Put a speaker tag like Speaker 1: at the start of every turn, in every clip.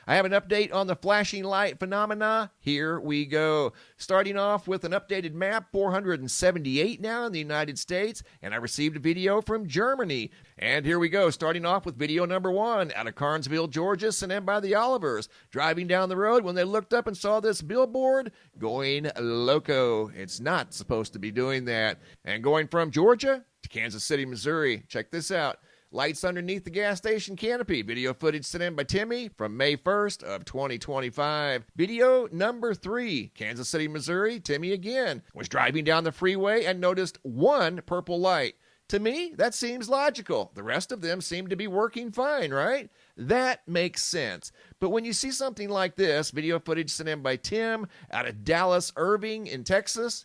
Speaker 1: I have an update on the flashing light phenomena. Here we go. Starting off with an updated map, 478 now in the United States, and I received a video from Germany. And here we go, starting off with video number 1 out of Carnesville, Georgia, sent in by the Olivers. Driving down the road when they looked up and saw this billboard, going loco. It's not supposed to be doing that. And going from Georgia to Kansas City, Missouri. Check this out. Lights underneath the gas station canopy. Video footage sent in by Timmy from May 1st of 2025. Video number 3, Kansas City, Missouri. Timmy again was driving down the freeway and noticed one purple light. To me, that seems logical. The rest of them seem to be working fine, right? That makes sense. But when you see something like this, video footage sent in by Tim out of Dallas, Irving in Texas,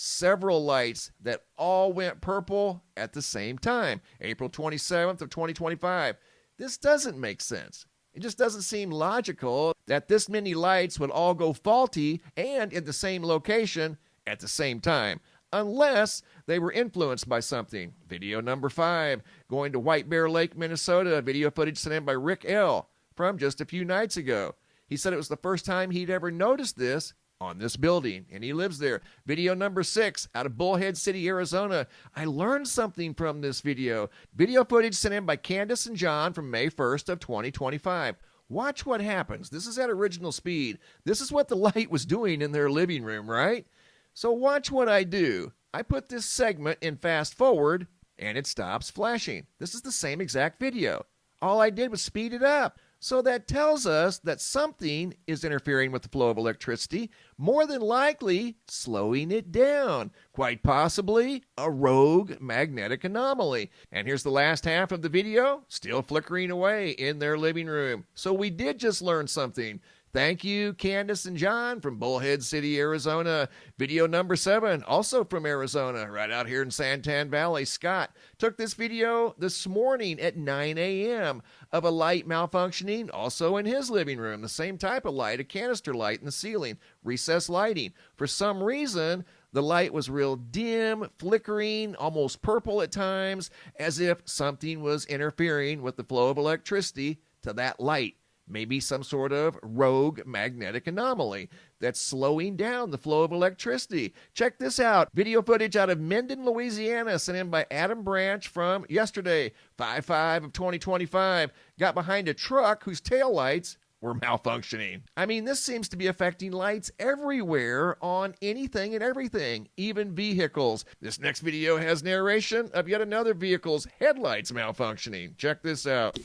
Speaker 1: several lights that all went purple at the same time. April 27th of 2025. This doesn't make sense. It just doesn't seem logical that this many lights would all go faulty and in the same location at the same time, unless they were influenced by something. Video number 5, going to White Bear Lake, Minnesota. Video footage sent in by Rick L. from just a few nights ago. He said it was the first time he'd ever noticed this on this building, and he lives there. Video number 6 out of Bullhead City, Arizona. I learned something from this video. Video footage sent in by Candace and John from May 1st of 2025. Watch what happens. This is at original speed. This is what the light was doing in their living room, right? So watch what I do. I put this segment in fast forward, and it stops flashing. This is the same exact video. All I did was speed it up. So that tells us that something is interfering with the flow of electricity, more than likely slowing it down. Quite possibly a rogue magnetic anomaly. And here's the last half of the video, still flickering away in their living room. So we did just learn something. Thank you, Candace and John from Bullhead City, Arizona. Video number 7, also from Arizona, right out here in Santan Valley. Scott took this video this morning at 9 a.m. of a light malfunctioning, also in his living room. The same type of light, a canister light in the ceiling, recessed lighting. For some reason, the light was real dim, flickering, almost purple at times, as if something was interfering with the flow of electricity to that light. Maybe some sort of rogue magnetic anomaly that's slowing down the flow of electricity. Check this out. Video footage out of Mendon, Louisiana, sent in by Adam Branch from yesterday, 5/5 of 2025. Got behind a truck whose taillights were malfunctioning. I mean, this seems to be affecting lights everywhere on anything and everything, even vehicles. This next video has narration of yet another vehicle's headlights malfunctioning. Check this out.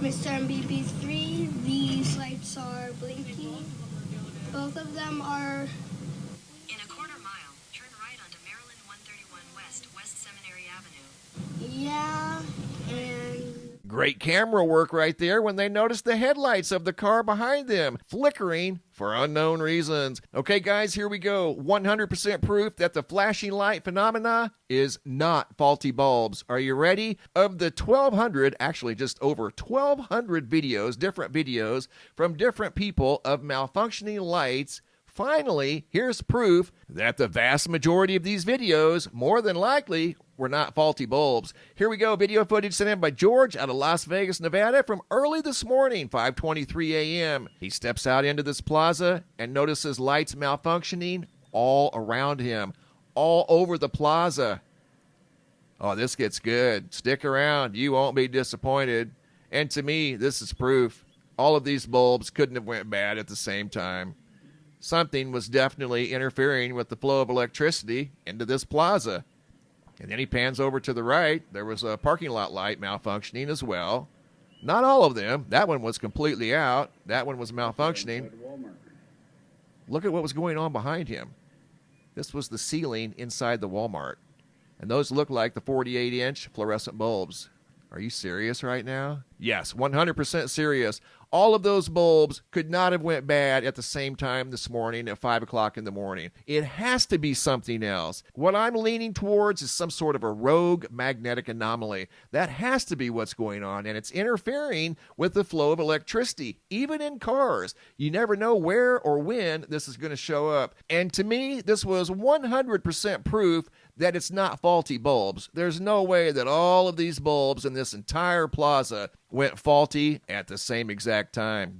Speaker 2: MrMBB3, these lights are blinking. Both of them are.
Speaker 3: In a quarter mile, turn right onto Maryland 131 West, West Seminary Avenue.
Speaker 2: Yeah, and
Speaker 1: Great camera work right there when they noticed the headlights of the car behind them flickering for unknown reasons. Okay, guys, here we go. 100% proof that the flashing light phenomena is not faulty bulbs. Are you ready? Of the 1,200, actually just over 1,200 videos, different videos from different people of malfunctioning lights, finally, here's proof that the vast majority of these videos, more than likely, were not faulty bulbs. Here we go. Video footage sent in by George out of Las Vegas, Nevada from early this morning, 5:23 a.m. He steps out into this plaza and notices lights malfunctioning all around him, all over the plaza. Oh, this gets good. Stick around. You won't be disappointed. And to me, this is proof. All of these bulbs couldn't have went bad at the same time. Something was definitely interfering with the flow of electricity into this plaza. And then he pans over to the right. There was a parking lot light malfunctioning as well. Not all of them. That one was completely out. That one was malfunctioning. Look at what was going on behind him. This was the ceiling inside the Walmart. And those look like the 48-inch fluorescent bulbs. Are you serious right now? Yes, 100% serious. All of those bulbs could not have went bad at the same time this morning at 5 o'clock in the morning. It has to be something else. What I'm leaning towards is some sort of a rogue magnetic anomaly. That has to be what's going on, and it's interfering with the flow of electricity, even in cars. You never know where or when this is going to show up. And to me, this was 100% proof that it's not faulty bulbs. There's no way that all of these bulbs in this entire plaza went faulty at the same exact time.